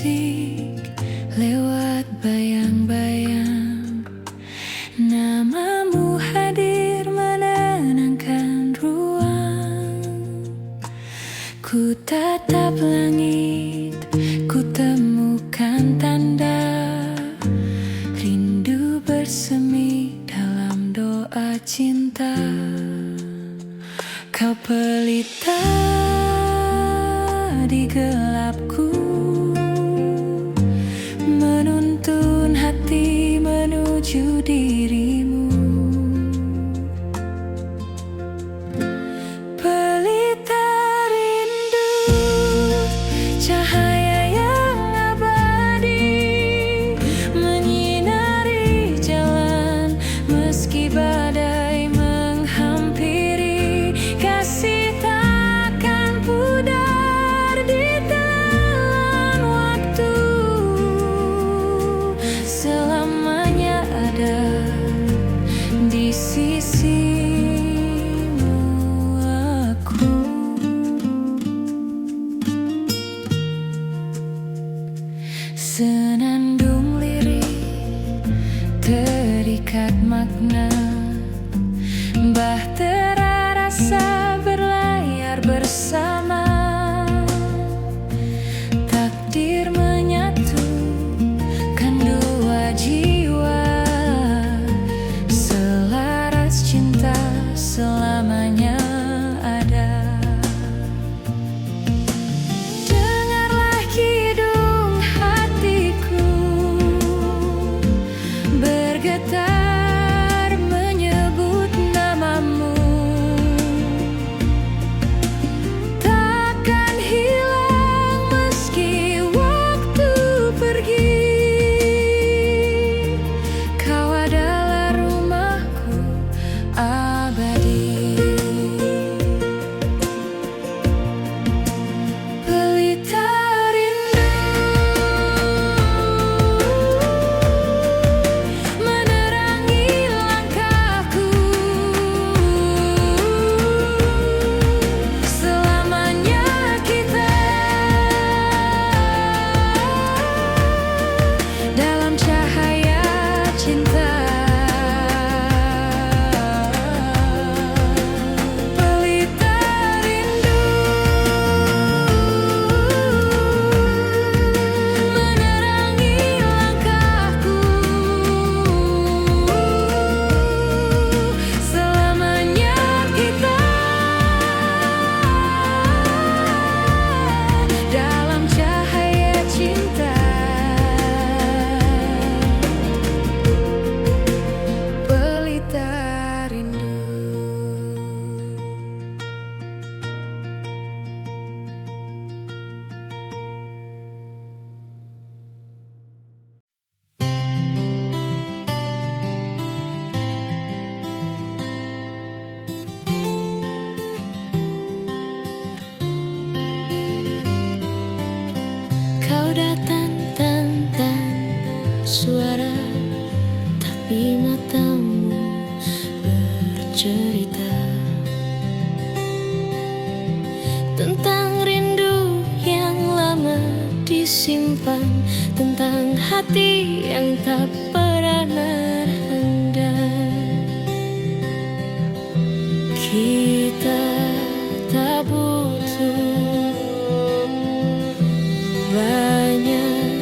musik lewat bayang-bayang. Namamu hadir menenangkan ruang. Ku tatap langit, ku temukan tanda rindu bersemi dalam doa cinta. Kau pelita di gelapku, menuntun hati menuju dirimu. Pelita rindu, cahaya yang abadi, menyinari jalan meski badai menghampiri. Kasih takkan pudar di telan waktu, selamanya ada di sisimu aku. Senandung lirik terikat makna, bahtera rasa berlayar bersama. Takdir menyatukan dua jiwa, selaras cinta selamanya ada. Dengarlah kidung hatiku bergetar menyebut namamu. Takkan hilang meski waktu pergi. Kau adalah rumahku abadi. Pelita rindu menerangi langkahku, selamanya kita dalam cahaya cinta. Pelita rindu menerangi langkahku, selamanya kita dalam cahaya cinta. Pelita rindu. Kau datang tanpa suara, tapi matamu bercerita tentang rindu yang lama disimpan, tentang hati yang tak pernah handal. Kita tak butuh banyak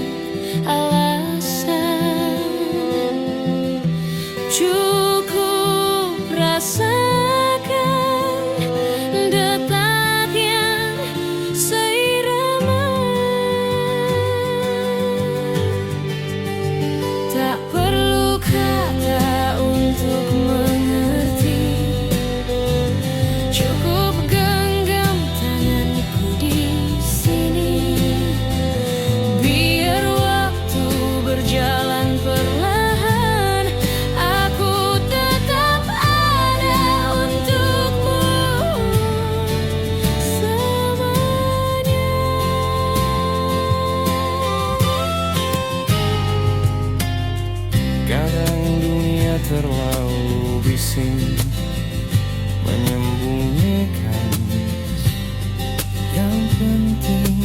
alasan, cukup rasakan detak yang seirama. Tak perlu kata untuk mengerti, cukup genggam tanganku di sini. Biar waktu berjalan perlahan, aku tetap ada untukmu selamanya. Kadang dunia terlalu bising menyembunyikan yang penting.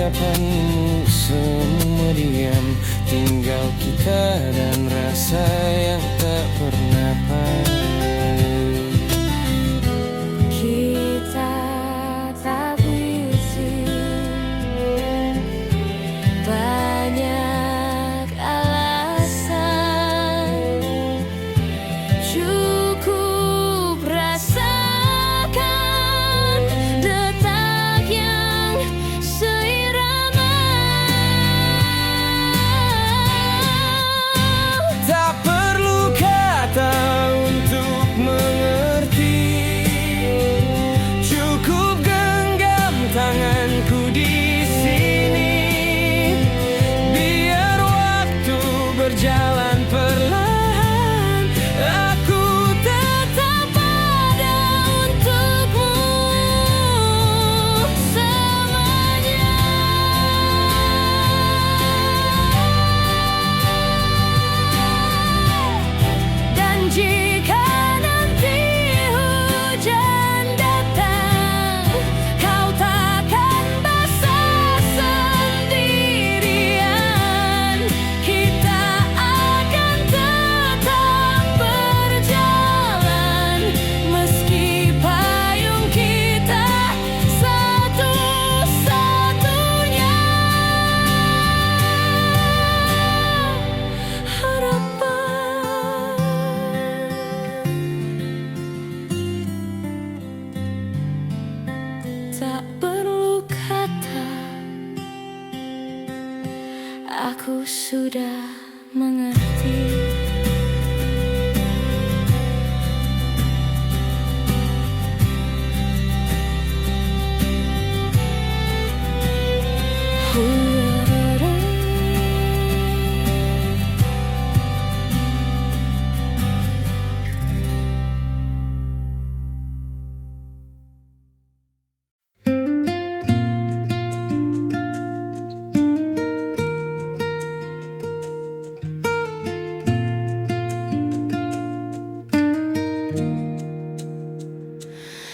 hadapanmu semua diam, tinggal kita dan rasa yang tak pernah paham. Kita tak bising, banyak alasan, cukup rasakan detak yang seirama. Tak perlu kata untuk mengerti, cukup genggam tanganku di sini. Biar waktu berjalan perlahan, aku Tetap ada untukmu selamanya. Dan jika nanti hujan datang, kau takkan basah sendirian. Kita akan tetap berjalan, meski payung kita satu-satunya harapan. Tak perlu kata, aku sudah mengerti.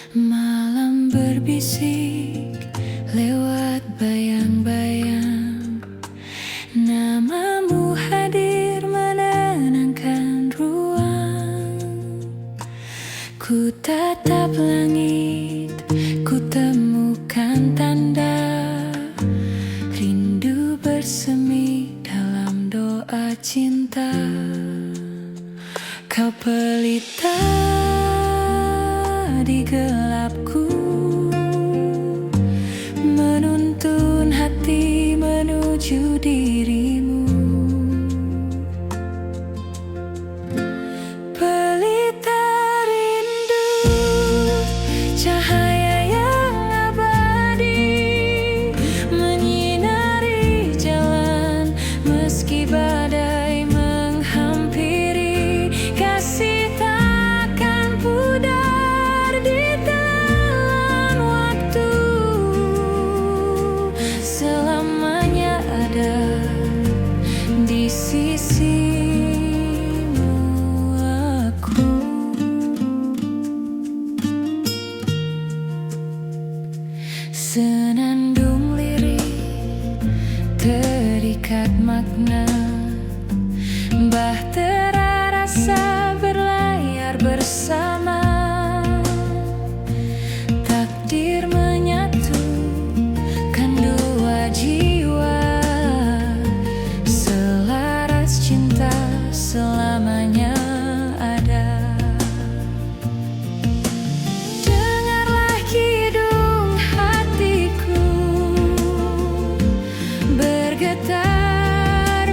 Malam berbisik lewat bayang-bayang, namamu hadir menenangkan ruang. Ku tatap langit, ku temukan tanda rindu bersemi dalam doa cinta. Kau pelita di gelapku, menuntun hati menuju dirimu. Pelita rindu, cahaya yang abadi, menyinari jalan meski badai menghampiri. Kasih takkan pudar ditelan waktu, selamanya ada di sisimu aku. Senandung lirik terikat makna, bahtera rasa berlayar bersama. Takdir menyatukan dua jiwa, selaras cinta selamanya ada. Dengarlah kidung hatiku bergetar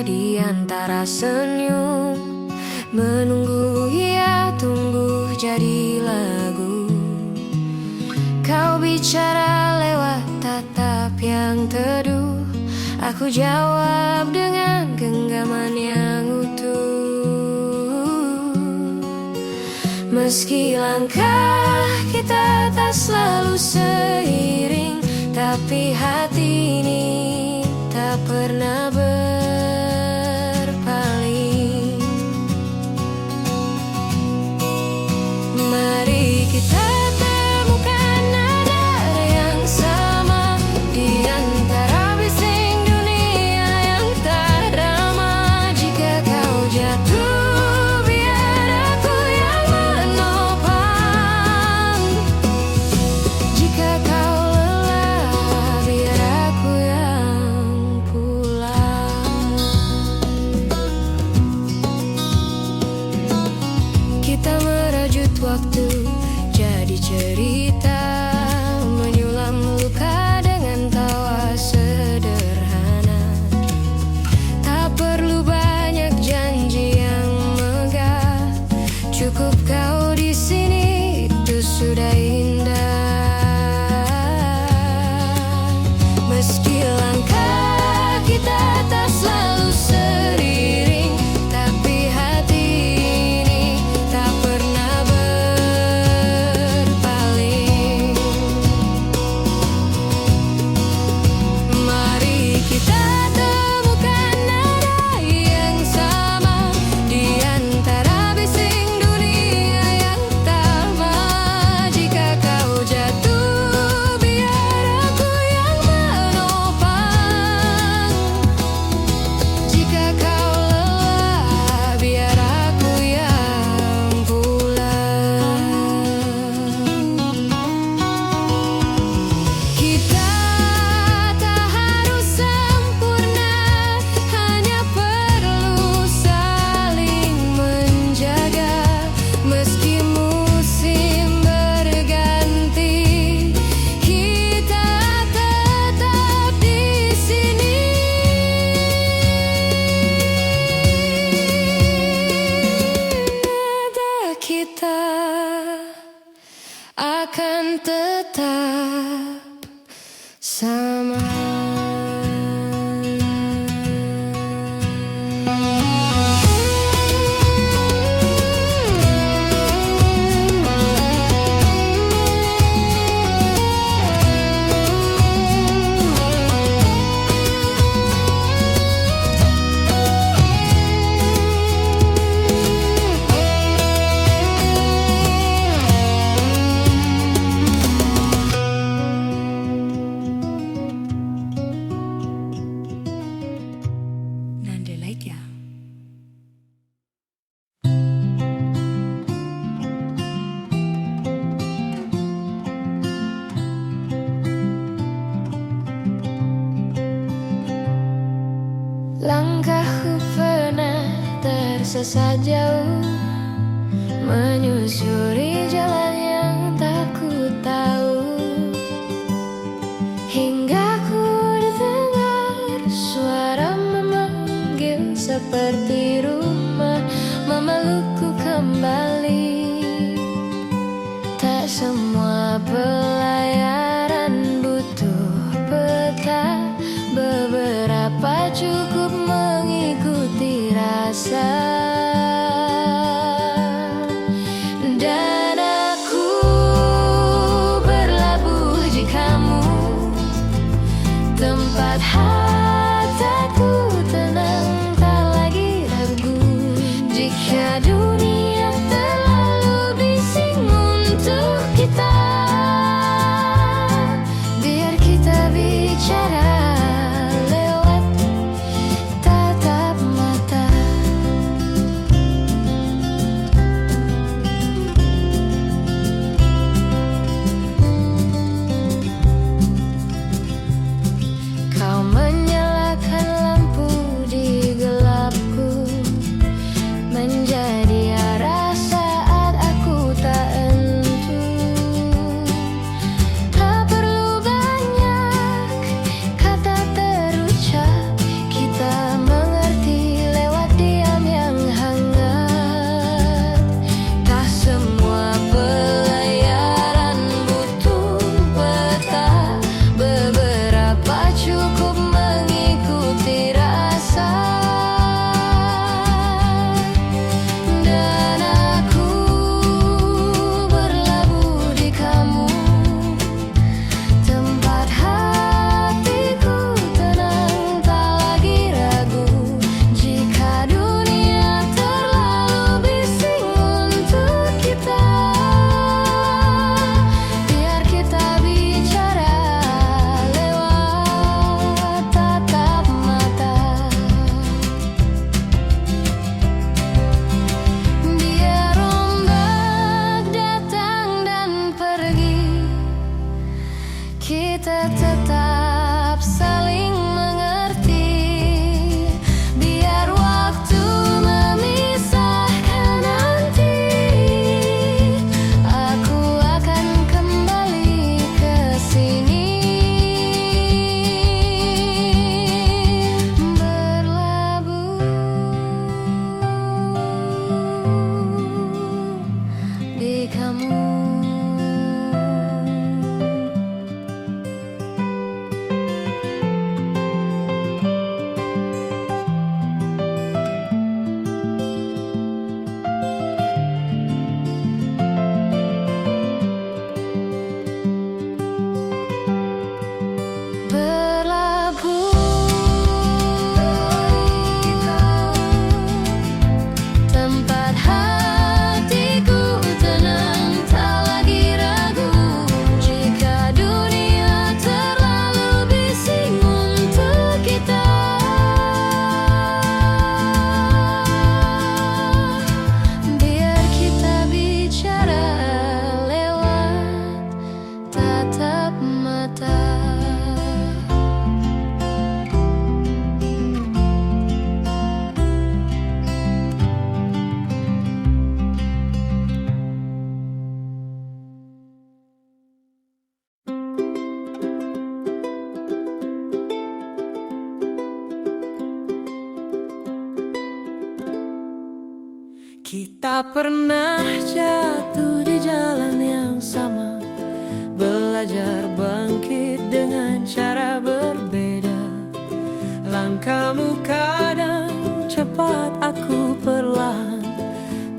di antara senyum, menunggu ia tumbuh jadi lagu. Kau bicara lewat tatap yang teduh, aku jawab dengan genggaman yang utuh. Meski langkah kita tak selalu seiring, tapi hati ini tak pernah berpaling. Mari kita temukan nada yang sama di antara bising dunia yang tak ramah. Jika kau jatuh, biar aku yang menopang. Jika kau lelah, biar aku yang pulang. Kita merajut waktu jadi cerita, menyulam luka dengan tawa sederhana. Tak perlu banyak janji yang megah, cukup kau di sini, itu sudah indah. Meski langkah kita tak selalu seiring, tapi hati ini tak pernah berpaling. Mari kita temukan nada yang sama di antara bising dunia yang tamat. Jika kau jatuh, biar aku yang menopang. Jika kau lelah, biar aku yang pulang. Kita tak harus sempurna, hanya perlu saling menjaga. Meski musim berganti, kita tetap di sini. Nada kita akan tetap sama. Nanda Laika. Langkahku pernah tersesat jauh, menyusuri jalan yang tak ku tahu, hingga ku dengar suara memanggil seperti rumah, memelukku kembali. Tak semua pelayaran butuh peta, beberapa cukup mengikuti rasa. Dan aku berlabuh di kamu, tempat hatiku tenang, tak lagi ragu. Jika dunia terlalu bising untuk kita, Tak pernah jatuh di jalan yang sama, belajar bangkit dengan cara berbeda. Langkahmu kadang cepat, aku perlahan,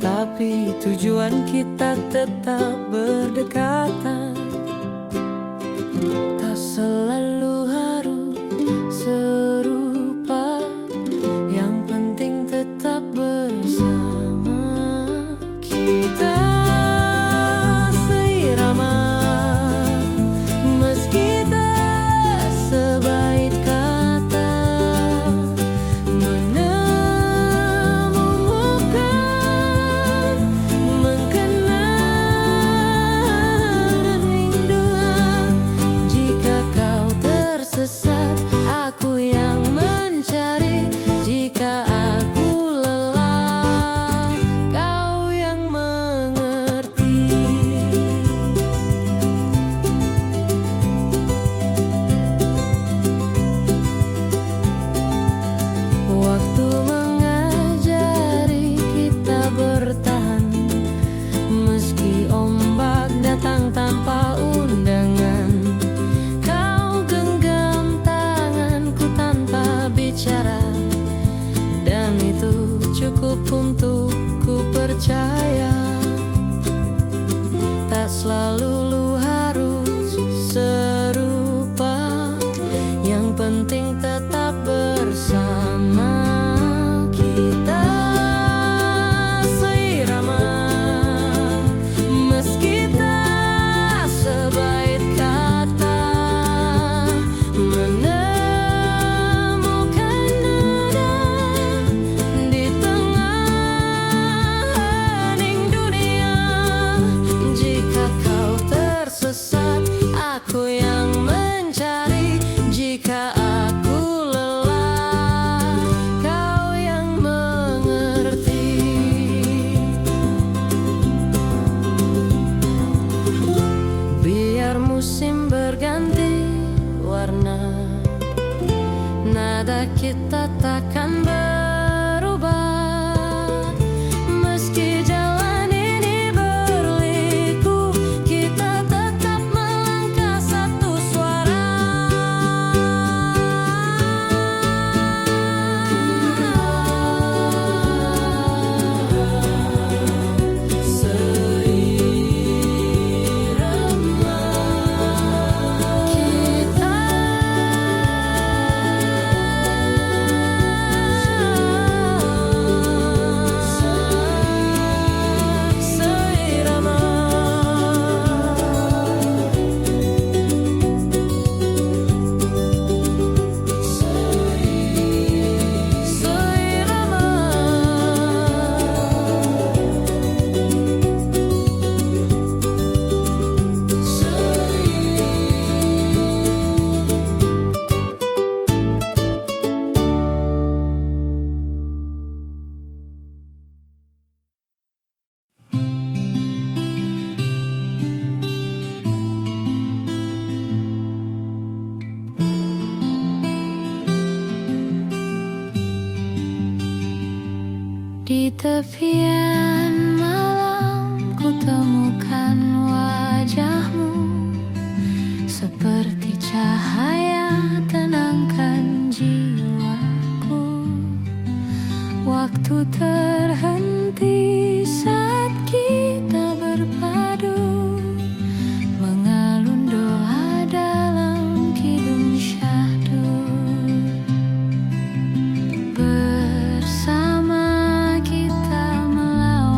tapi tujuan kita tetap berdekatan. Tak selalu harus serupa, yang penting tetap bersama. Kita seirama, meski tak sebaik kata, menemukan, mengenal dan rinduan. Jika kau tersesat, aku yang mencari. Jika aku lelah, kau yang mengerti. Waktu mengajari kita bertahan, meski ombak datang tanpa undangan. Kau genggam tanganku tanpa bicara, dan itu cukup untuk ku percaya. Tak selalu harus serupa, yang penting tetap bersama. Kita seirama, meski tak sebaik kata, menemukan nada di tengah hening dunia. Jika kau tersesat, aku yang mencari. Jika aku lelah, kau yang mengerti. Biar musim berganti warna, nada kita takkan berubah. Meski jalan ini berliku, kita tetap melangkah satu suara. Seirama, kita seirama. Di tepian malam ku temukan wajahmu, seperti cahaya tenangkan jiwaku. Waktu terhenti saat kita berpadu, mengalun doa dalam kidung syahdu. Bersama kita melawan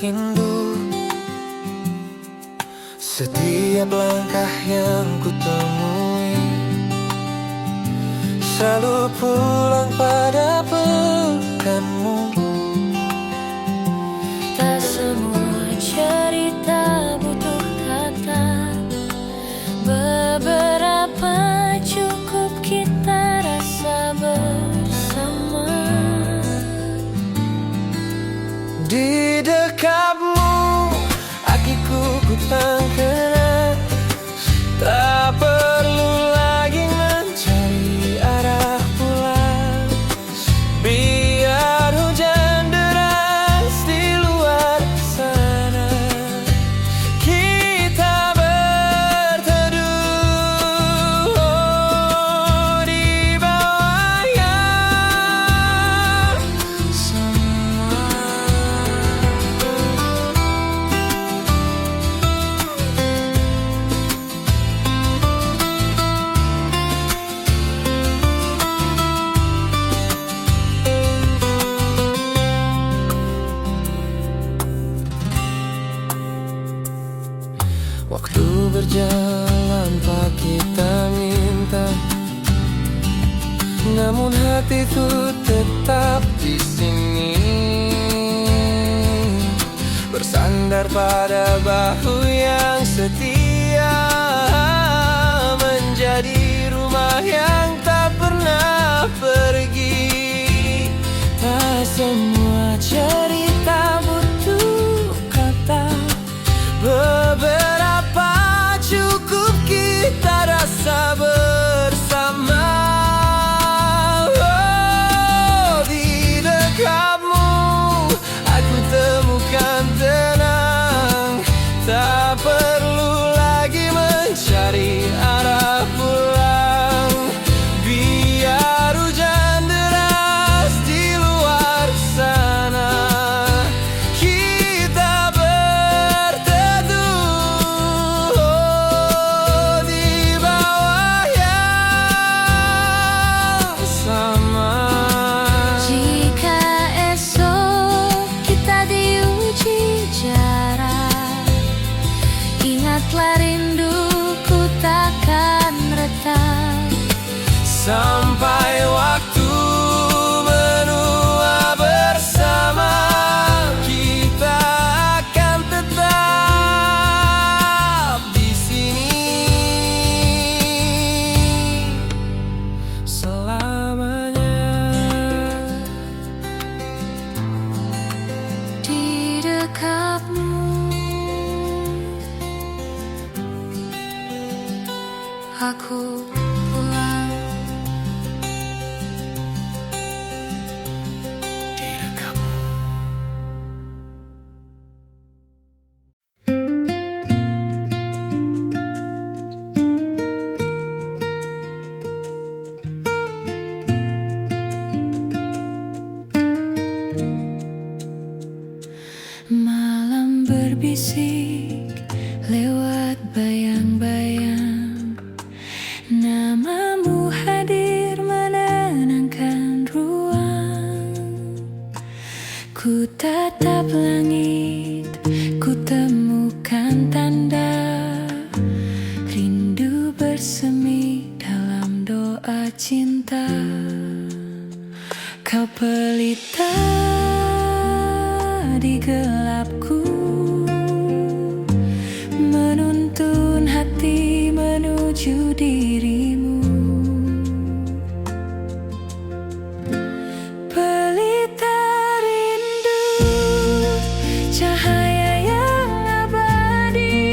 rindu. Setiap langkah yang ku temui selalu pulang pada pekanmu. Tak semua cerita butuh kata, beberapa cukup kita rasa bersama. Di dekatmu hatiku ku tangkap, tak perlu lagi mencari arah pulang. Biar hujan deras di luar sana, kita berteduh di bawah yang sama. Waktu berjalan pak kita minta, namun hatiku tetap di sini, bersandar pada bahu yang setia, menjadi rumah yang tak pernah pergi. Tak semua cerita butuh kata, beberapa cukup kita rasa bersama. Oh, di dekatmu aku temukan tenang, tak perlu lagi mencari arah pulang. Biar hujan deras di luar sana, kita berteduh di bawah yang sama. Jika esok kita diuji jarak, ingatlah rinduku takkan retak. Sampai waktu menua bersama, kita akan tetap di sini selamanya. Di dekatmu aku pulang. Di dekatmu. Malam berbisik lewat bayang-bayang, namamu hadir menenangkan ruang. Ku tatap langit, ku temukan tanda rindu bersemi dalam doa cinta. Kau pelita di gelapku, menuntun hati menuju dirimu. Pelita rindu, cahaya yang abadi,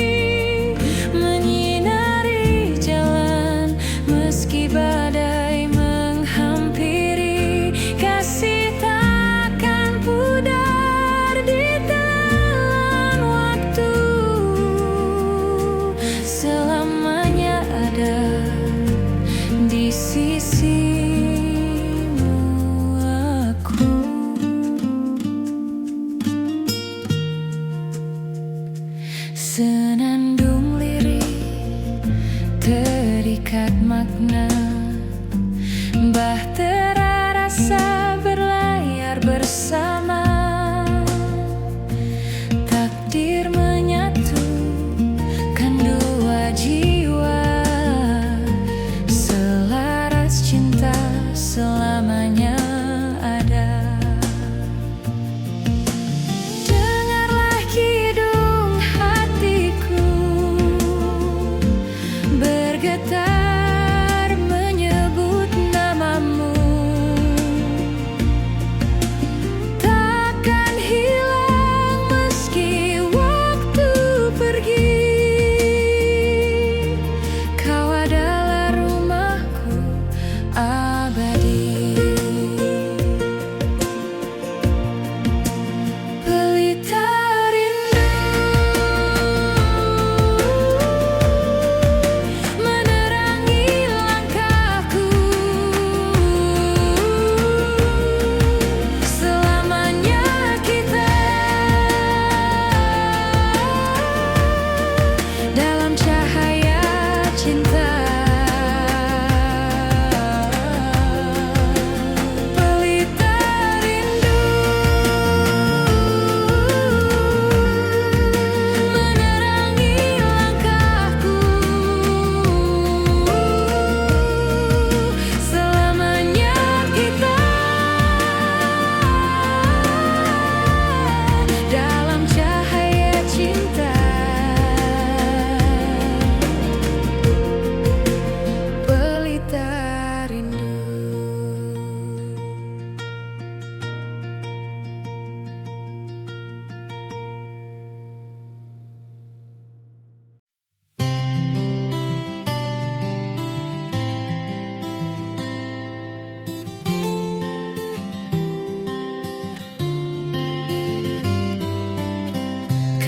menyinari jalan meski badai menghampiri. Kasih takkan pudar di telan waktu, selamanya ada di sisimu aku. Senandung lirik terikat makna, bahtera rasa berlayar bersama.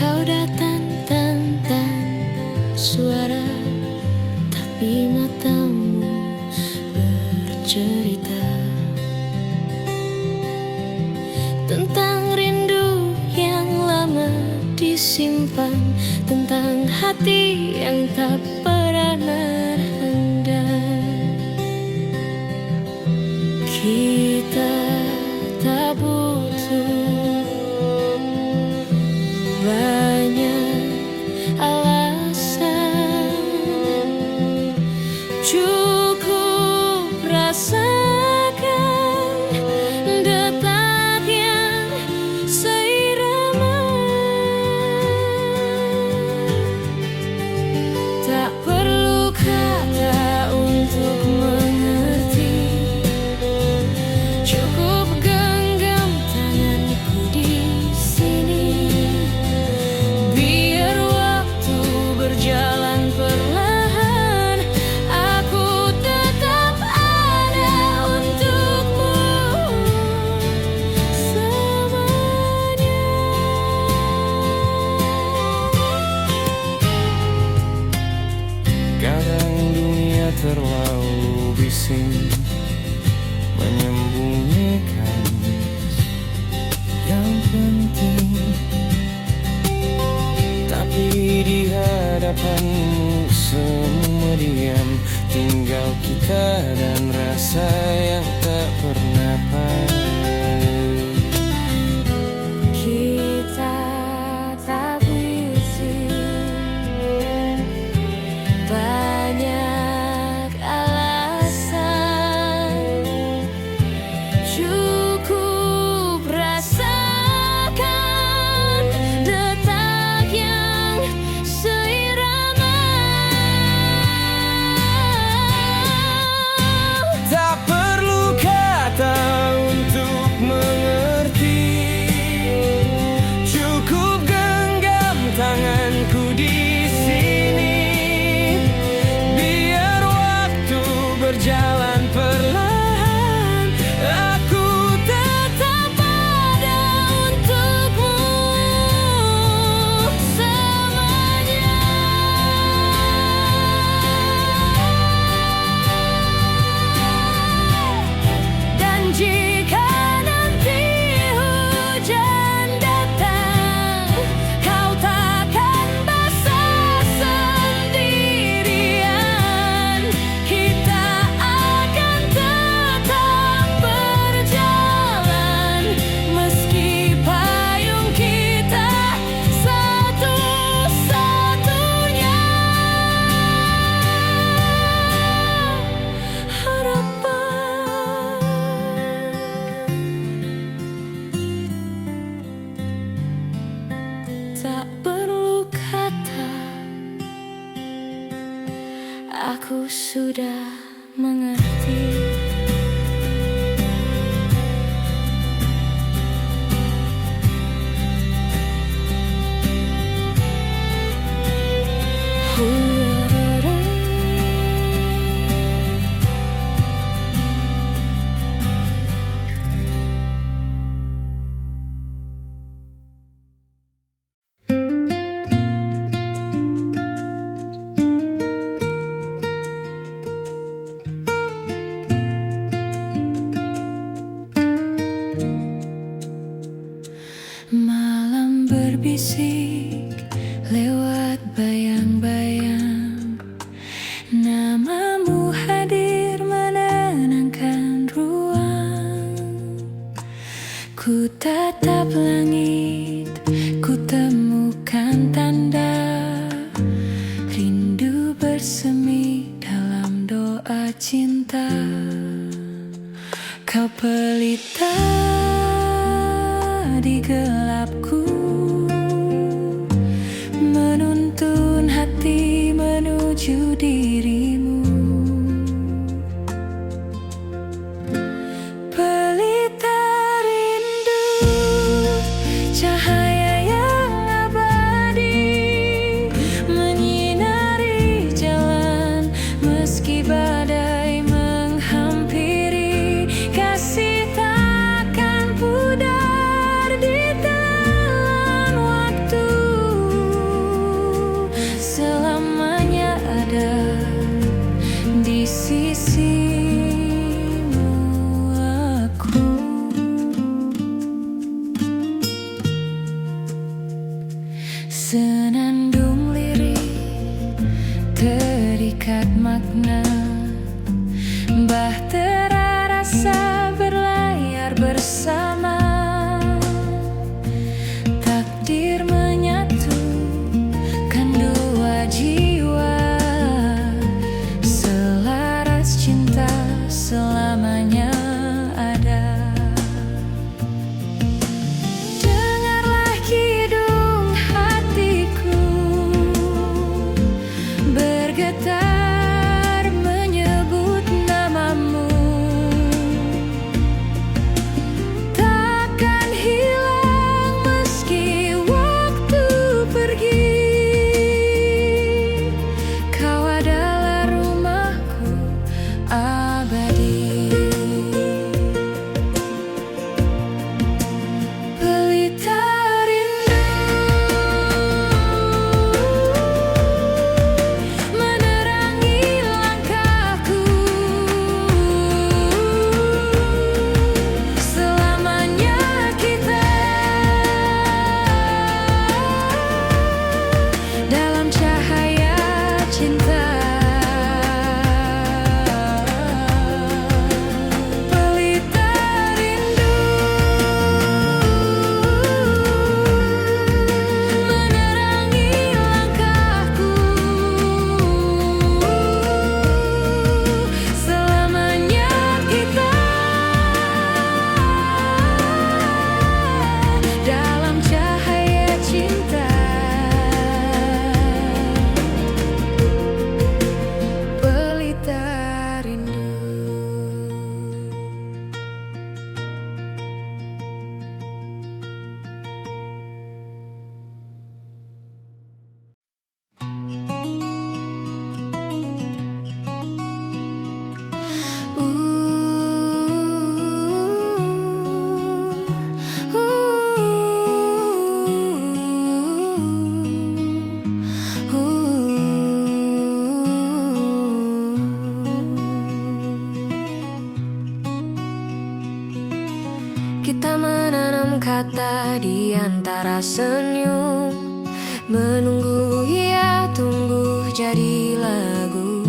kau datang tanpa suara, tapi matamu bercerita tentang rindu yang lama disimpan, tentang hati yang tak pernah renggang. Kita tak butuh banyak alasan, cukup rasakan detak yang seirama. Tak perlu kata untuk mengerti, cukup genggam tanganku di sini. Biar waktu berjalan perlahan, aku tetap ada untukmu selamanya. Kadang dunia terlalu bising menyembunyikan yang penting, tapi di hadapanmu semua diam, tinggal kita dan rasa yang tak pernah padam. Kita tak berisi banyak alasan, cukup rasakan detak yang seirama. Tak perlu kata untuk mengerti, cukup genggam tanganku di sini. Biar waktu berjalan perlahan, aku tetap ada untukmu selamanya. Dan jika nanti hujan datang, kau takkan basah sendirian. Kita akan tetap berjalan, meski payung kita satu-satunya harapan. Tak perlu kata, aku sudah mengerti. Malam berbisik lewat bayang-bayang, namamu hadir menenangkan ruang. Ku tatap langit, ku temukan tanda rindu bersemi dalam doa cinta. Kau pelita di gelapku, menuntun hati menuju dirimu. Pelita rindu, cahaya yang abadi, menyinari jalan meski badai menghampiri. Kasih takkan pudar di telan waktu. Senandung lirik terikat makna, bahtera rasa berlayar bersama. Takdir menyatukan dua jiwa, selaras cinta selamanya ada. Dengarlah kidung hatiku bergetar menyebut namamu. Takkan hilang meski waktu pergi, kau adalah rumahku abadi. Pelita rindu menerangi langkahku, selamanya kita dalam cahaya cinta. Pelita rindu menerangi langkahku, selamanya kita dalam cahaya cinta. Pelita rindu. Kita menanam kata di antara senyum, menunggu ia tumbuh jadi lagu.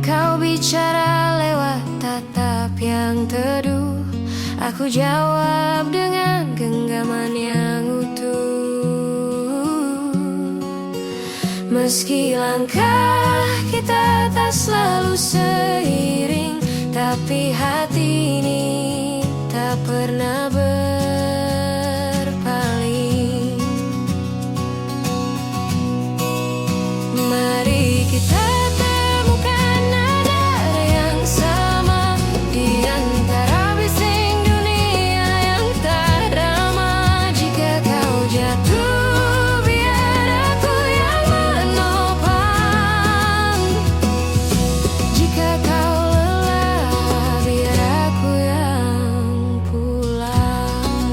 Kau bicara lewat tatap yang teduh, aku jawab dengan genggaman yang utuh. Meski langkah kita tak selalu seiring, tapi hati ini tak pernah berpaling. Mari kita temukan nada yang sama di antara bising dunia yang tak ramah. Jika kau jatuh, biar aku yang menopang. Jika kau lelah, biar aku yang pulang.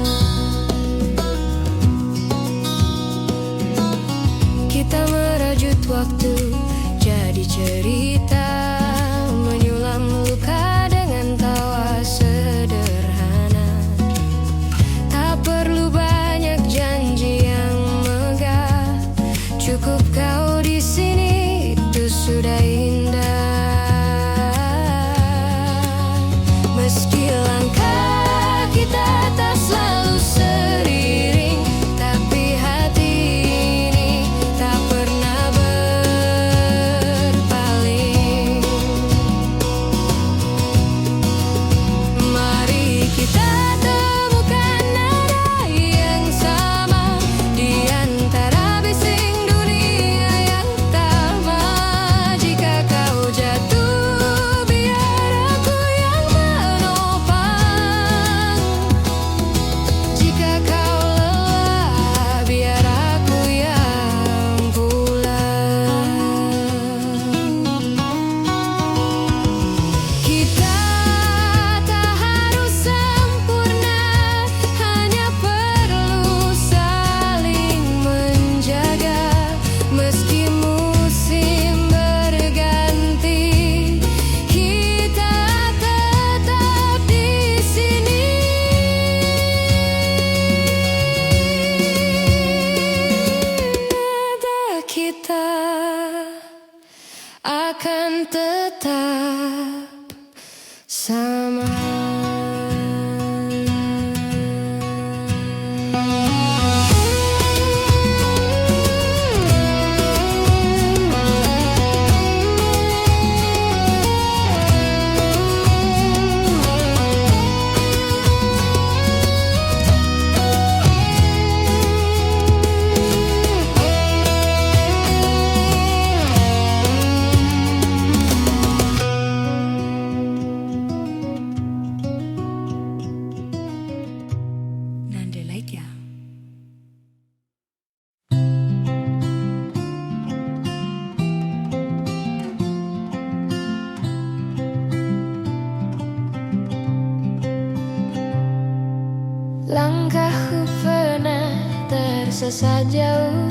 tersesat jauh,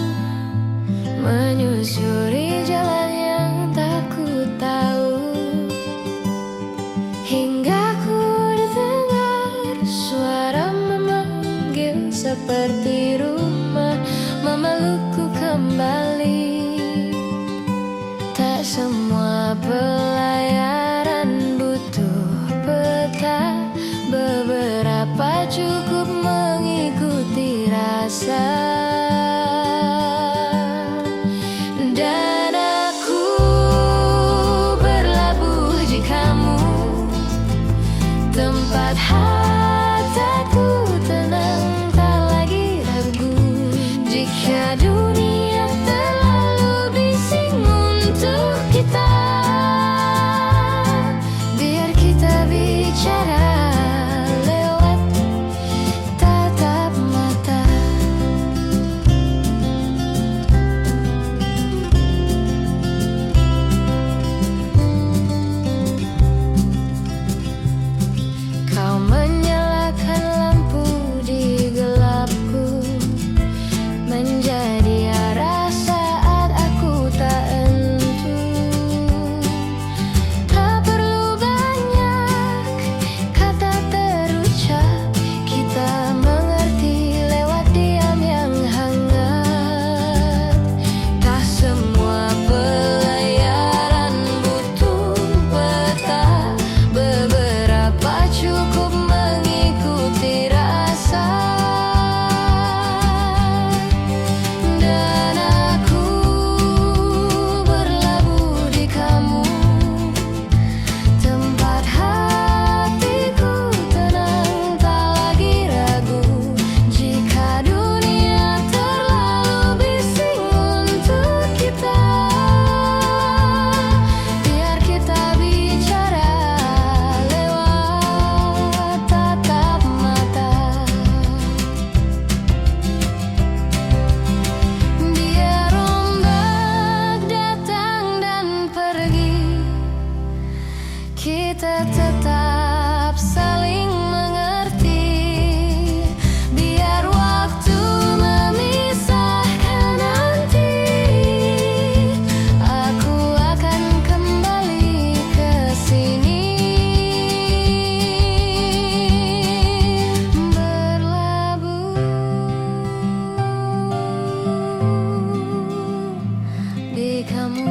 menyusuri jalan yang tak ku tahu, hingga ku dengar suara memanggil seperti rumah, memelukku kembali. Tak semua pelayaran butuh peta, beberapa cukup mengikuti rasa. Dan aku berlabuh di kamu, tempat hatiku tenang, tak lagi ragu. Jika dunia terlalu bising untuk kita, biar kita bicara lewat tatap mata. Kau menyalakan lampu di gelapku, menjadi arah saat aku tak entu. Tak perlu banyak kata terucap, kita mengerti lewat diam yang hangat. Tak semua pelayaran butuh peta, beberapa cukup mengikuti rasa. Dan aku berlabuh di kamu, tempat hatiku tenang, tak lagi ragu. Jika dunia terlalu bising untuk kita, biar kita bicara lewat tatap mata. Biar ombak datang dan pergi, kita tetap saling mengerti. Biar waktu memisahkan nanti, aku akan kembali ke sini. Berlabuh di kamu.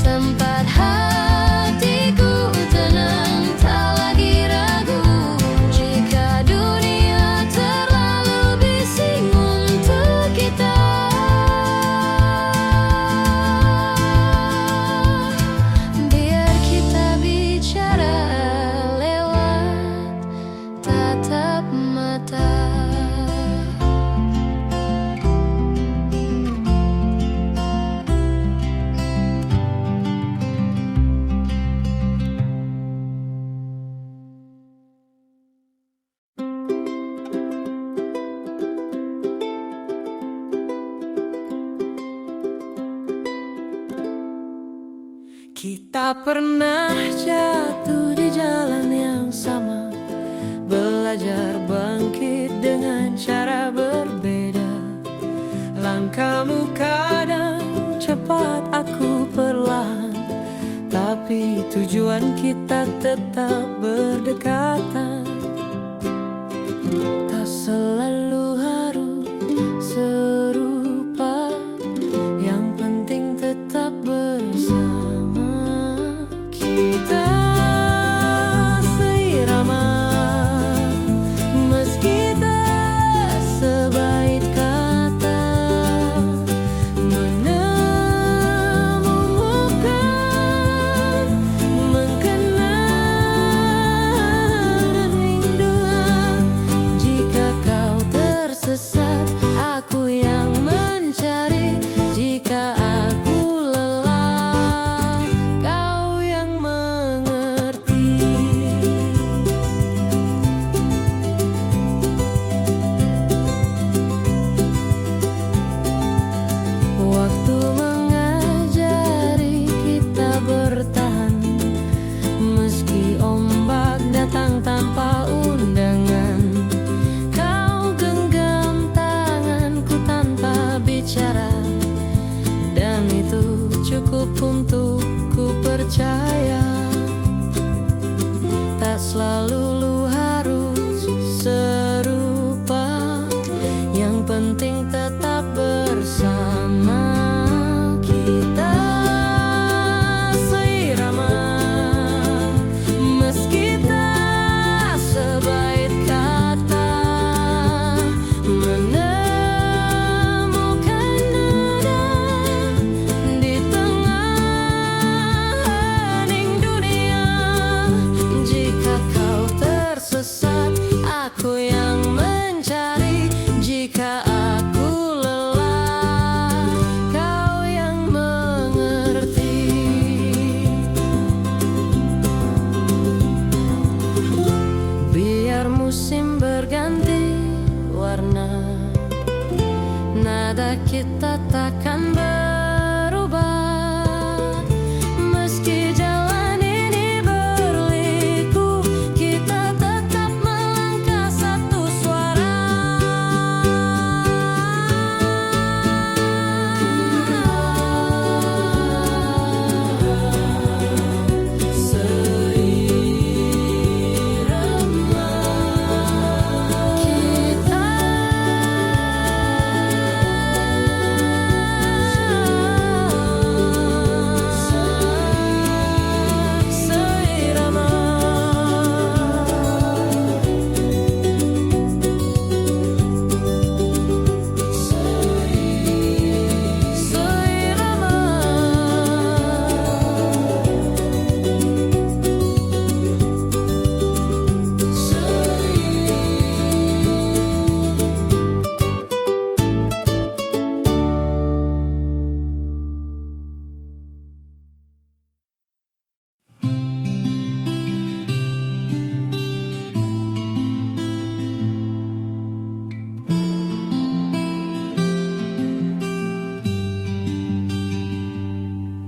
Tempat hatiku tenang, tak lagi ragu. Jika dunia terlalu bising untuk kita, biar kita bicara lewat tatap mata. Kita pernah jatuh di jalan yang sama, belajar bangkit dengan cara berbeda. Langkahmu kadang cepat, aku perlahan, tapi tujuan kita tetap berdekatan. Tak selalu harus serupa, yang penting tetap bersama. Kita seirama, meski tak sebaik kata, menemukan, mengenal rinduan. Jika kau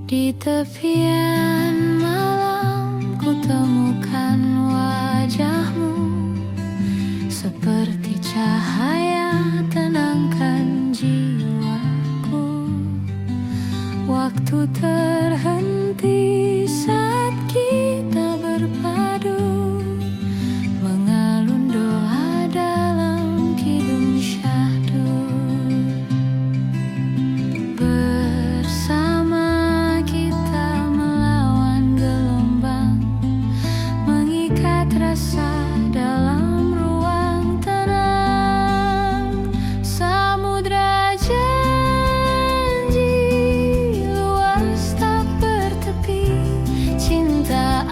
Di tepian malam ku temukan wajahmu, seperti cahaya tenangkan jiwaku. Waktu terhenti saat kita berpadu, mengalun doa dalam kidung syahdu. Bersama kita melawan gelombang, mengikat rasa dalam ruang tenang. Samudra janji luas tak bertepi, cinta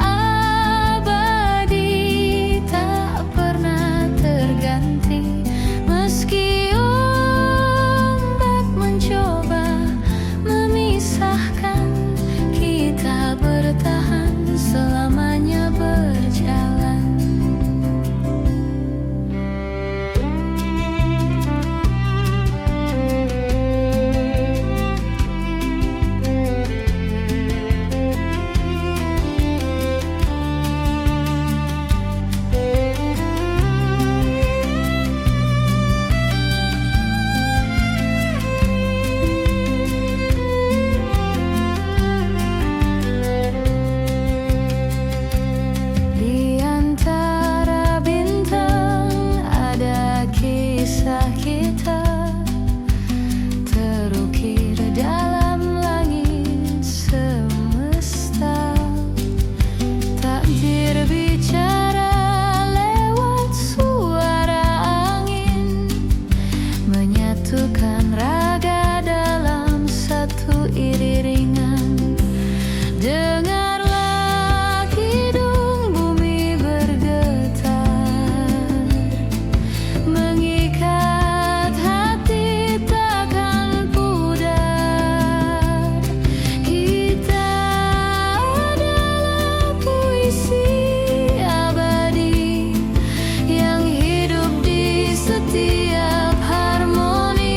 abadi tak pernah terganti. Meski ombak mencoba memisahkan, kita bertahan selamanya berjalan. Di antara bintang ada kisah kita, terukir dalam langit semesta. Takdir bicara lewat suara angin, menyatukan raga dalam satu iringan. Dengarlah kidung bumi bergetar, mengikat hati takkan pudar. Kita adalah puisi abadi yang hidup di setiap harmoni.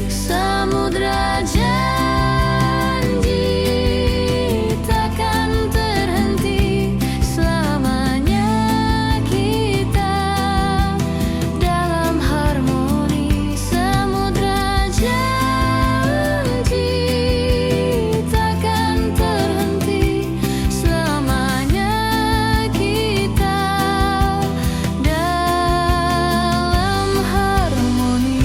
Samudra janji takkan terhenti, selamanya kita dalam harmoni. Samudra janji takkan terhenti, selamanya kita dalam harmoni.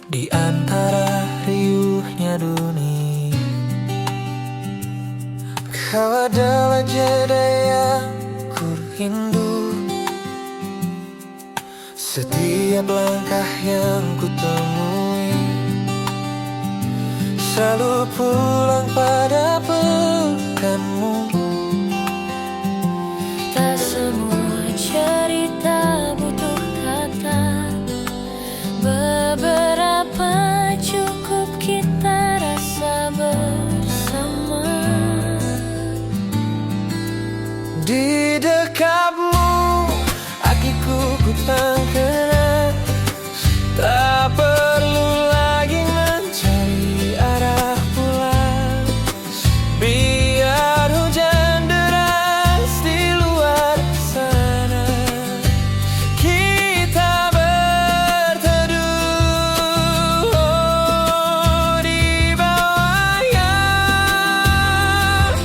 Di antara riuhnya dunia, kau adalah jeda yang ku rindu. Setiap langkah yang ku temui selalu pulang pada peganmu. Tak semua cerita butuh kata, beberapa cukup kita rasa bersama. Di dekatmu hatiku ku tak kenal, tak perlu lagi mencari arah pulang. Biar hujan deras di luar sana, kita berteduh di bawah yang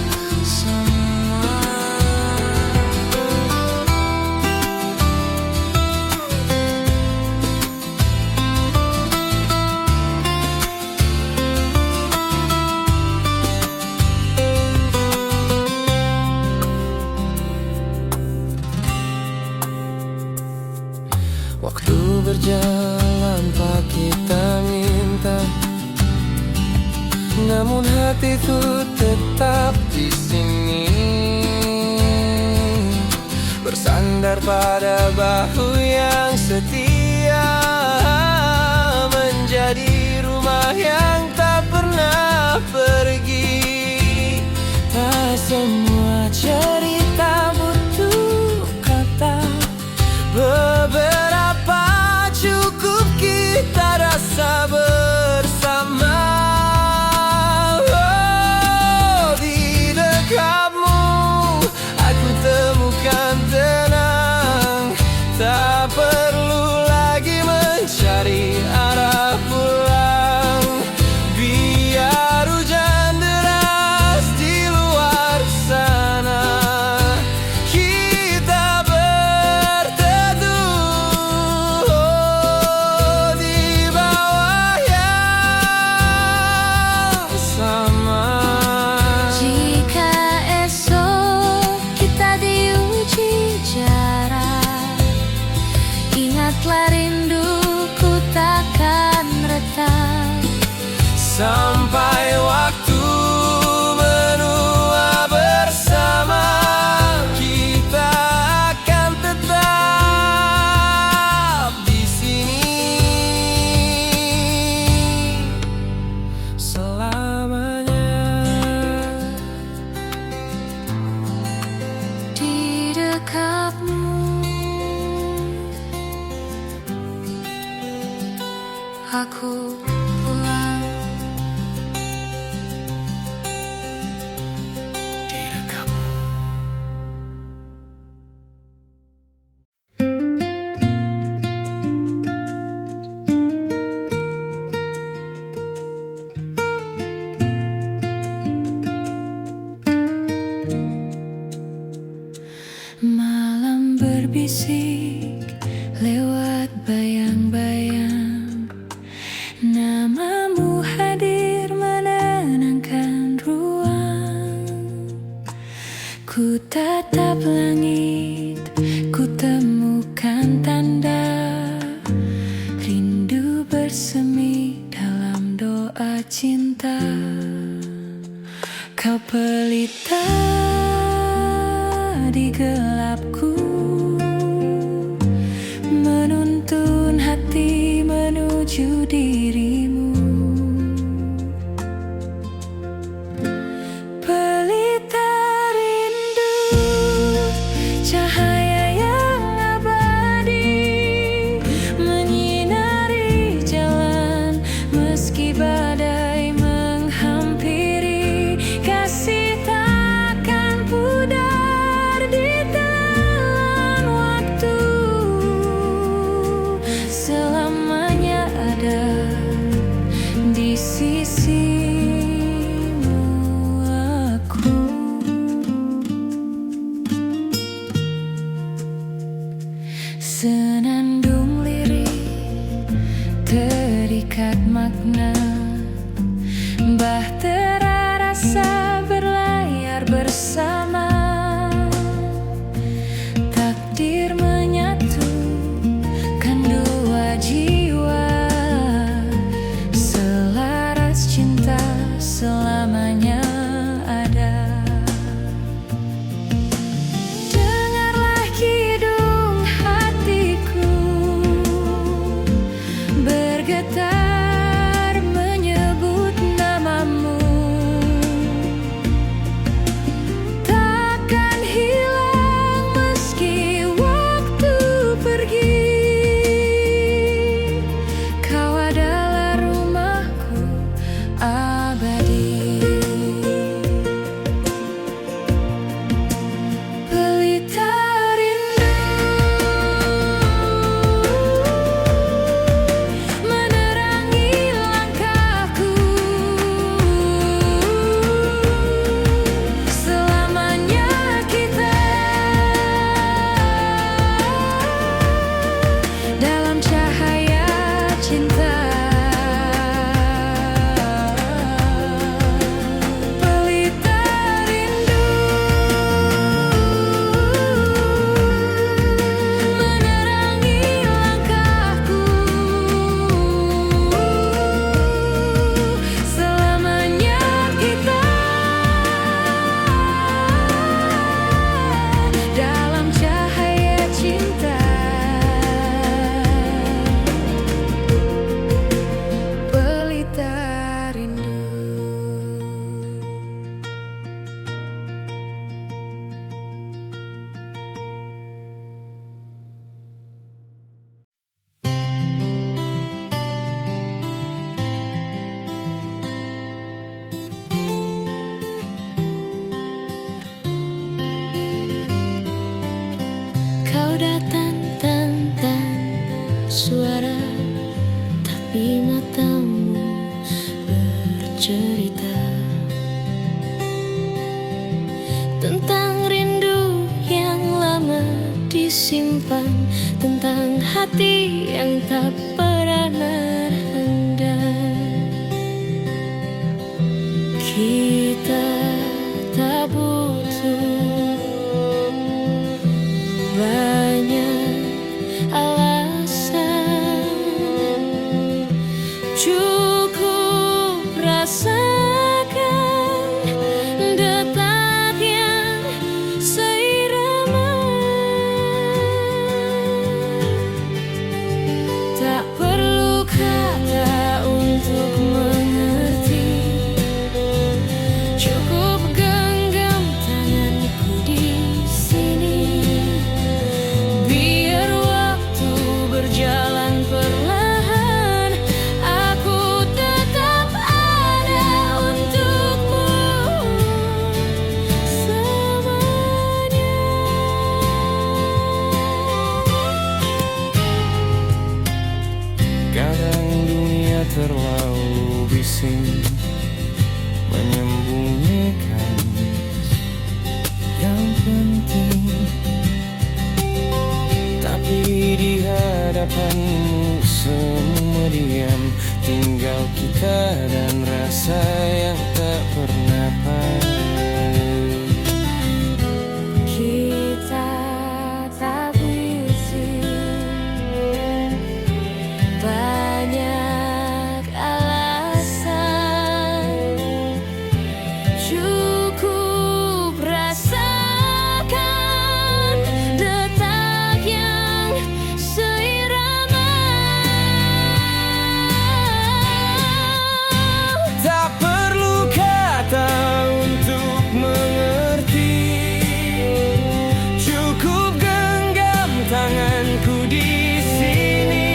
namun hatiku tetap di sini, bersandar pada bahu yang setia, menjadi rumah yang tak pernah pergi. Tak semua cerita butuh kata, beberapa cukup kita rasa bersama. Oh, di dekatmu aku temukan tenang, tak perlu lagi mencari arah pulang. Biar hujan deras di luar sana, kita berteduh di bawah yang sama. Jika esok kita diuji jarak, ingatlah rinduku takkan retak. Sampai waktu menua bersama, kita akan tetap di sini selamanya. Di dekatmu aku pulang. Di dekatmu. Malam berbisik lewat bayang-bayang, namamu hadir menenangkan ruang. Ku tatap langit, ku temukan tanda rindu bersemi dalam doa cinta. Kau pelita di gelapku, menuntun hati menuju dirimu. Pelita rindu, cahaya yang abadi, menyinari jalan meski badai menghampiri. Kasih takkan pudar ditelan waktu, selamanya ada di sisimu aku. Senandung lirik terikat makna, bahtera rasa berlayar bersama. Takdir menyatukan dua jiwa, selaras cinta selamanya ada. Dengarlah kidung hatiku bergetar menyebut namamu. Kau datang tanpa suara, tapi matamu bercerita tentang rindu yang lama disimpan, tentang hati yang tak pernah handal. Kita tak butuh banyak alasan, cukup rasakan detak yang seirama. Tak perlu kata untuk mengerti, cukup genggam tanganku di sini. Biar waktu berjalan perlahan, aku tetap ada untukmu selamanya. Kadang dunia terlalu bising menyembunyikan yang penting, tapi di hadapanmu semua diam, tinggal kita dan rasa yang tak pernah paham. Kita tak butuh banyak alasan, cukup rasakan detak yang seirama. Tak perlu kata untuk mengerti, cukup genggam tanganku di sini.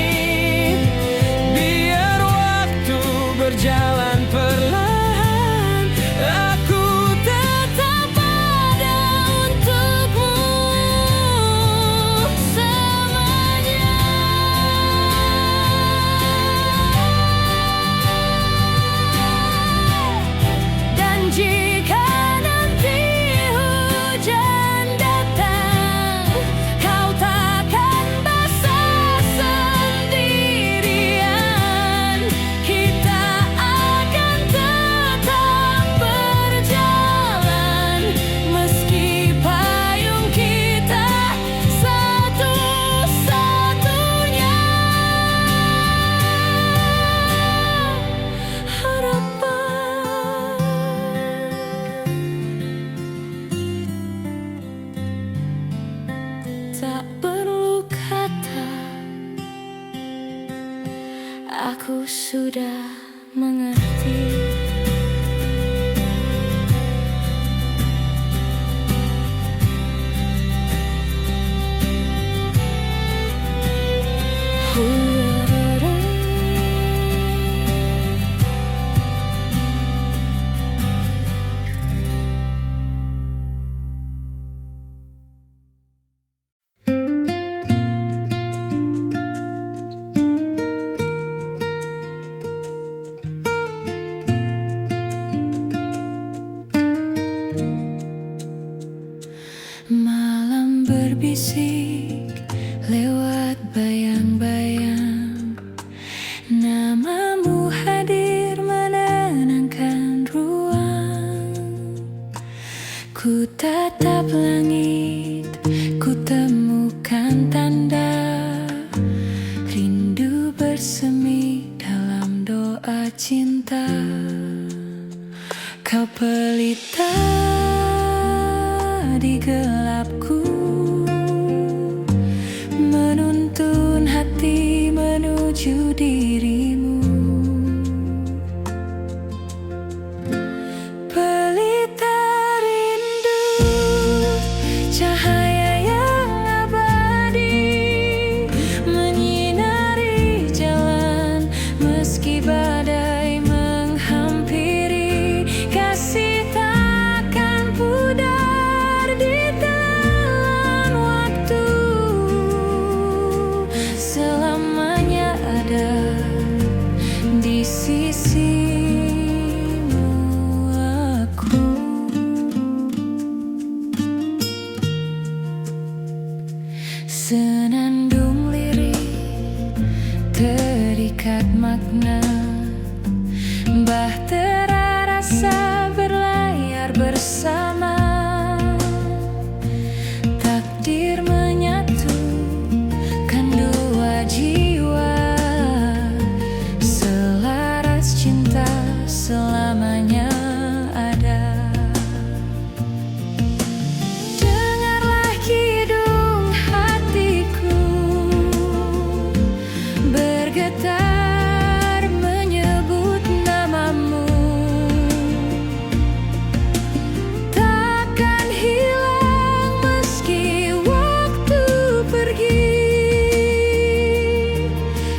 Biar waktu berjalan perlahan, aku tetap ada untukmu selamanya. Dan jika nanti hujan datang, kau takkan basah sendirian. Kita akan tetap berjalan, meski payung kita satu-satunya harapan. Tak perlu kata, aku sudah mengerti. Malam berbisik lewat bayang-bayang, namamu hadir menenangkan ruang. Ku tatap langit, ku temukan tanda rindu bersemi dalam doa cinta. Kau pelita di gelapku, menuntun hati menuju dirimu. Pelita rindu, cahaya yang abadi, menyinari jalan meski badai menghampiri. Kasih takkan pudar di telan. Senandung lirik terikat makna, bahtera rasa berlayar bersama. Takdir menyatukan dua jiwa, selaras cinta selamanya ada. Dengarlah kidung hatiku bergetar menyebut namamu. Takkan hilang meski waktu pergi,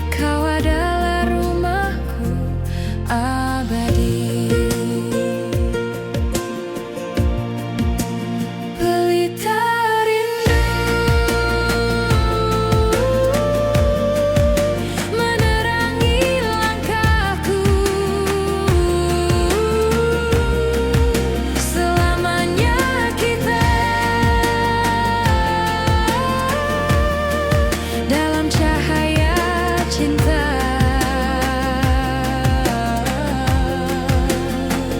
kau adalah rumahku abadi. Pelita rindu menerangi langkahku, selamanya kita dalam cahaya cinta.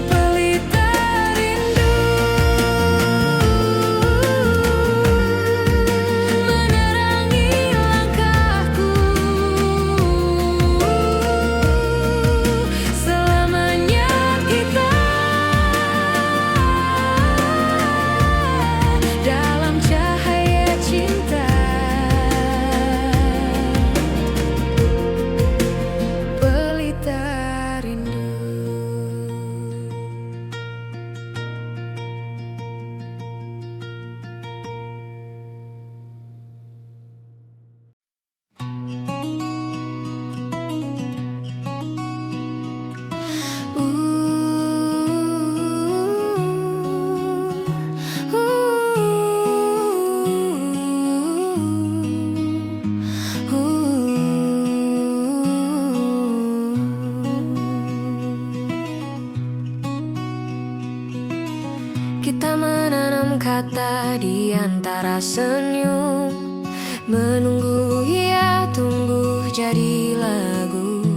Pelita rindu menerangi langkahku, selamanya kita dalam cahaya cinta. Pelita rindu. Kita menanam kata di antara senyum, menunggu ia tumbuh jadi lagu.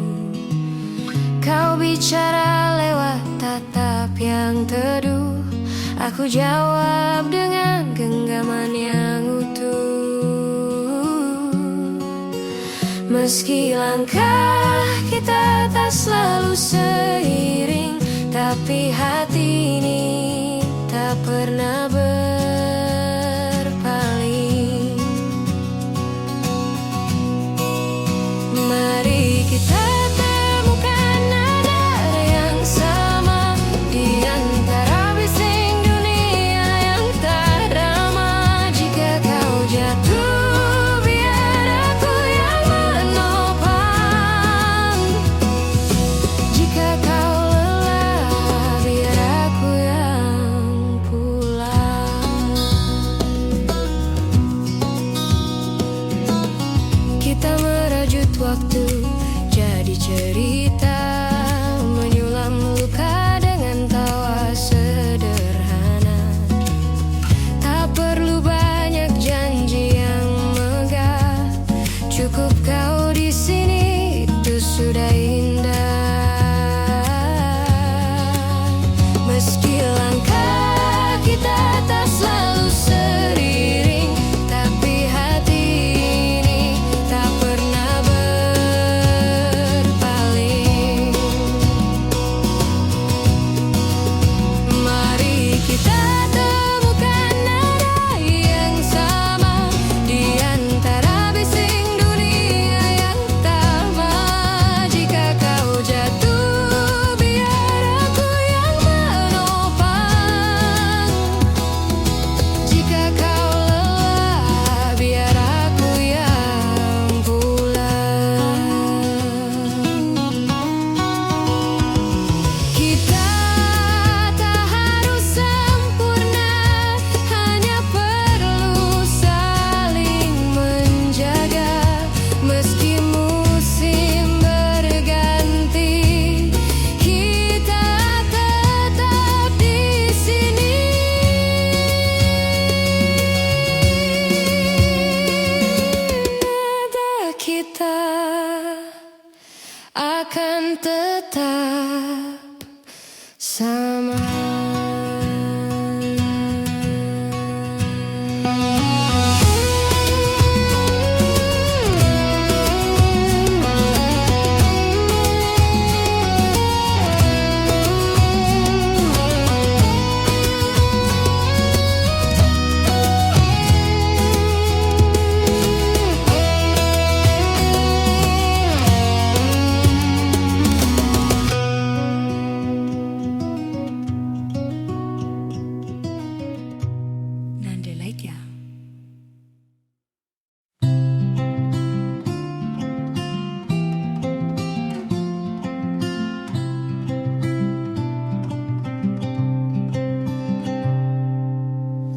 Kau bicara lewat tatap yang teduh, aku jawab dengan genggaman yang utuh. Meski langkah kita tak selalu seiring, tapi hati ini tak pernah berpaling. Mari kita temukan nada yang sama di antara bising dunia yang tak ramah. Jika kau jatuh, biar aku yang menopang. Jika kau lelah, biar aku yang pulang.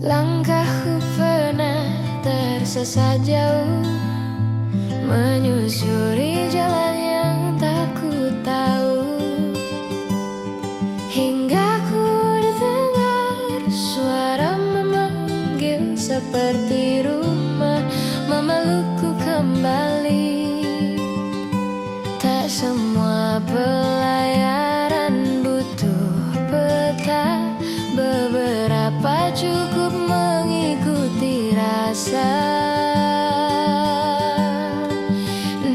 Langkahku pernah tersesat jauh, menyusuri jalan yang tak ku tahu, hingga ku dengar suara memanggil seperti rumah, memelukku kembali. Tak semua pelayaran butuh peta, beberapa cukup mengikuti rasa.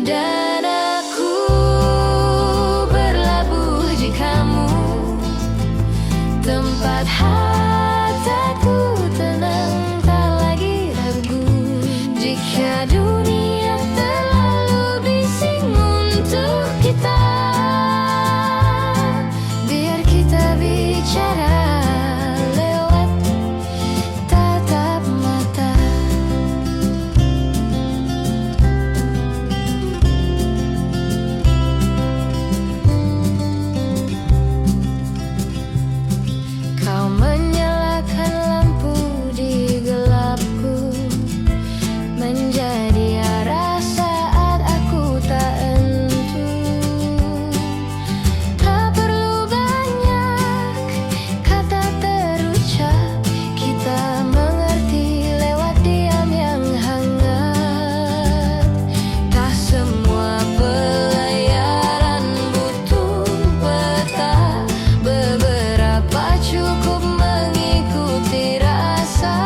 Dan aku berlabuh di kamu, tempat hatiku tenang, tak lagi ragu. Jika dunia terlalu bising untuk kita, biar kita bicara lewat tatap mata. Kau menyalakan lampu di gelapku, menjadi arah saat aku tak entu. Tak perlu banyak kata terucap, kita mengerti lewat diam yang hangat. Tak semua pelayaran butuh peta, beberapa cukup mengikuti rasa.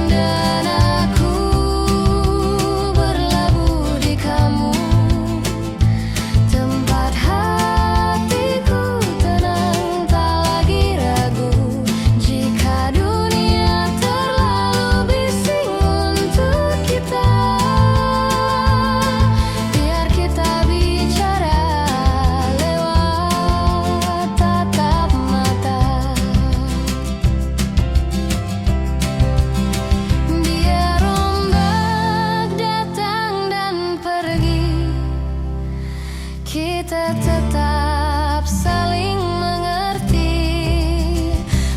Dan aku berlabuh di kamu, tempat hatiku tenang, tak lagi ragu. Jika dunia terlalu bising untuk kita, biar kita bicara lewat tatap mata. Biar ombak datang dan pergi, kita tetap saling mengerti.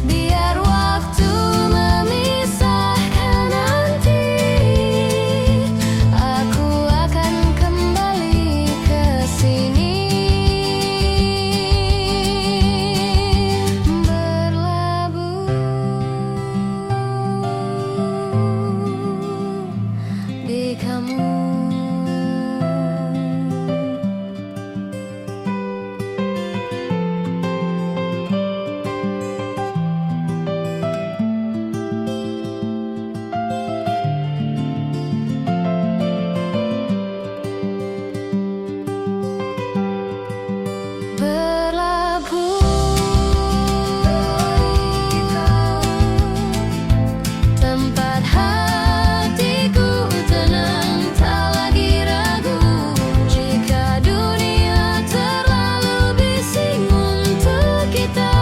Biar waktu memisahkan nanti, aku akan kembali ke sini. Berlabuh di kamu. Tempat hatiku tenang, tak lagi ragu. Jika dunia terlalu bising untuk kita,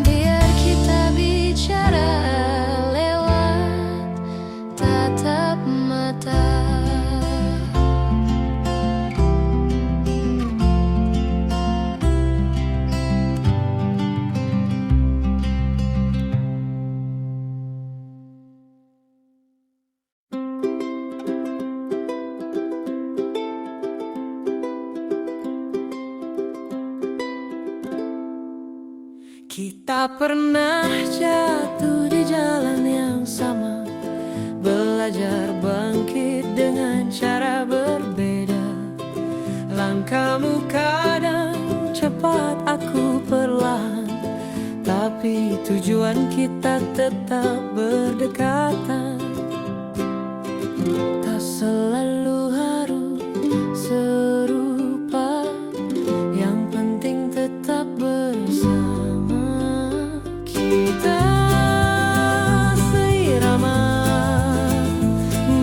biar kita bicara lewat tatap mata. Kita pernah jatuh di jalan yang sama, belajar bangkit dengan cara berbeda. Langkahmu kadang cepat, aku perlahan, tapi tujuan kita tetap berdekatan. Tak selalu harus serupa, yang penting tetap bersama. Kita seirama,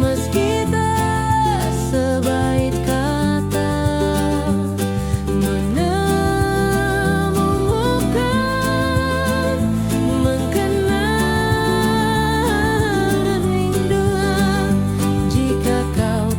meski tak sebaik kata, menemukan, mengenal dan rindu. Jika kau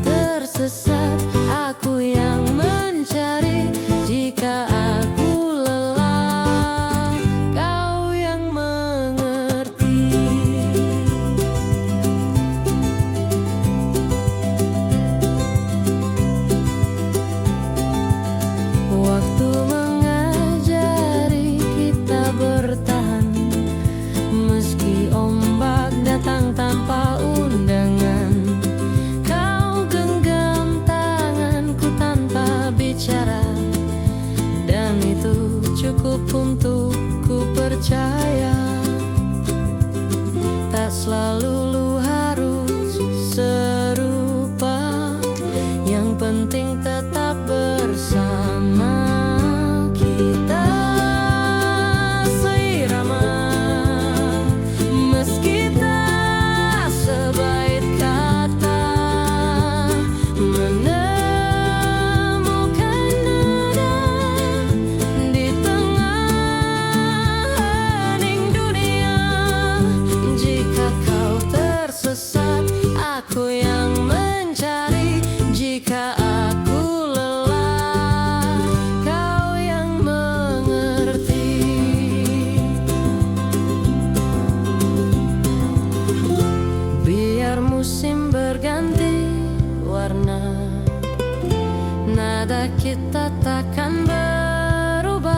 takkan berubah.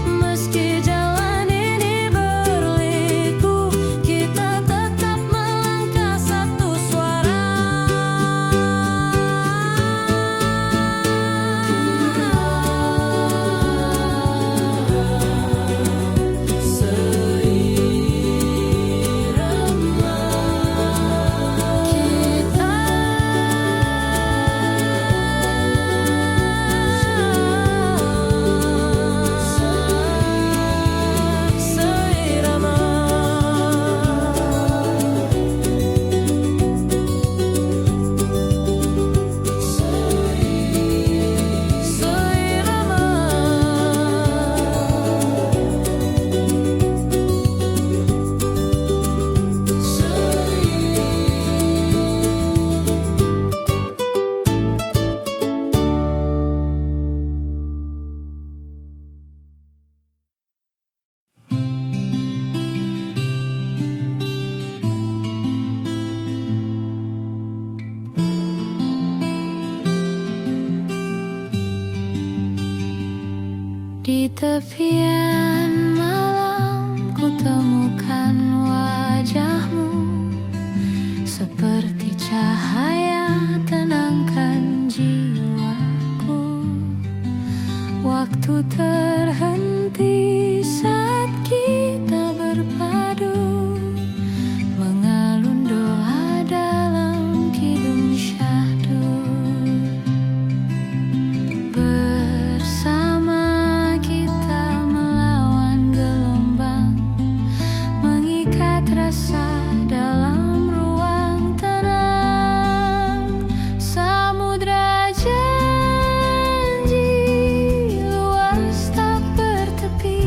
Meski jalan ini berliku, kita tetap melangkah satu suara. Di tepian malam ku temukan wajahmu, seperti cahaya tenangkan jiwaku. Waktu terhenti saat kita berpadu, mengalun doa dalam kidung syahdu. Bersama kita melawan gelombang, mengikat rasa dalam ruang tenang. Samudra janji luas tak bertepi,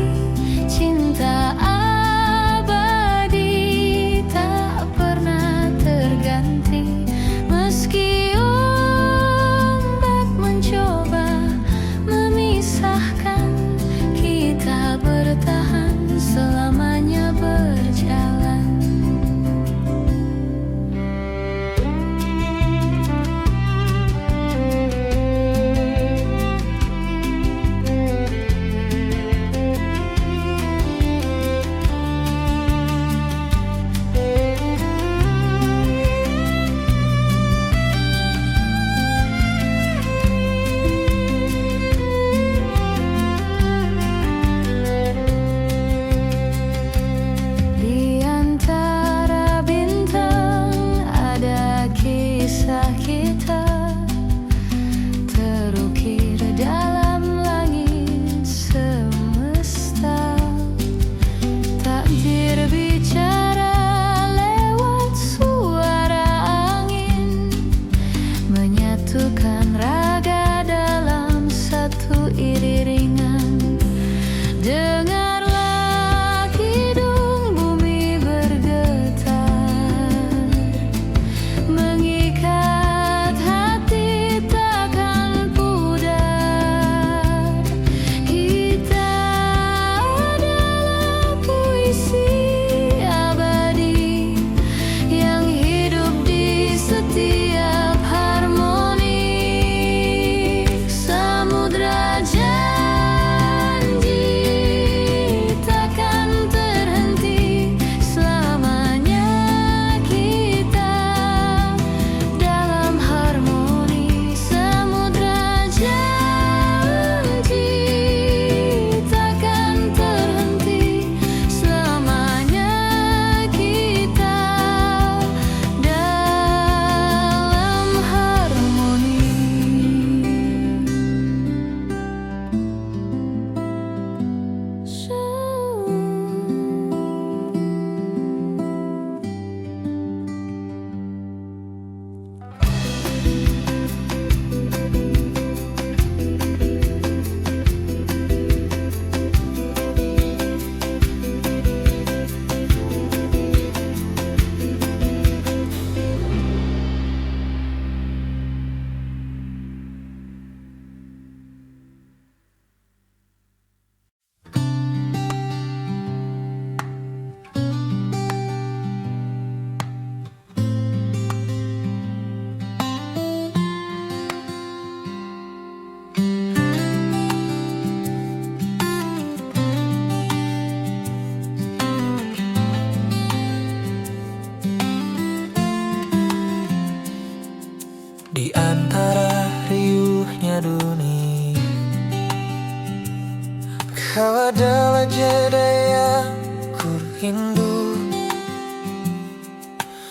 Kau adalah jeda yang ku rindu.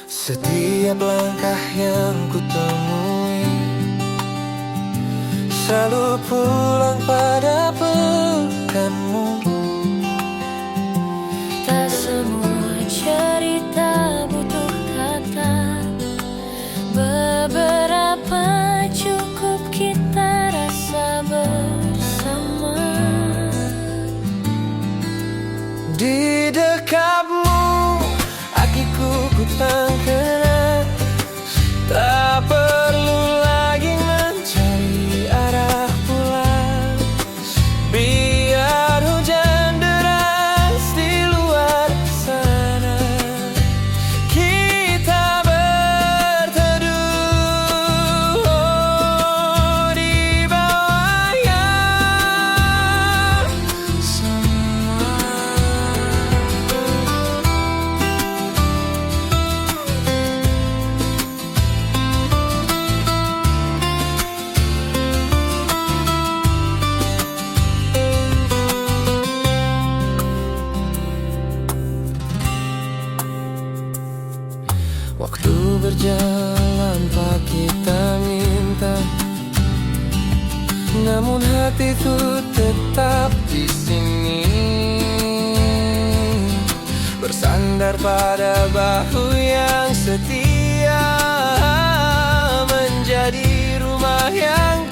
Setiap langkah yang ku temui selalu pulang pada pelukanmu. Tak semua cerita butuh kata, beberapa cukup kita rasa bersama. Di dekatmu hatiku ku tangkap, tak perlu lagi mencari arah pulang. Biar hujan deras di luar sana, kita berteduh di bawah yang sama. Waktu berjalan tak kita minta, namun hatiku tetap di sini, bersandar pada bahu yang setia, menjadi rumah yang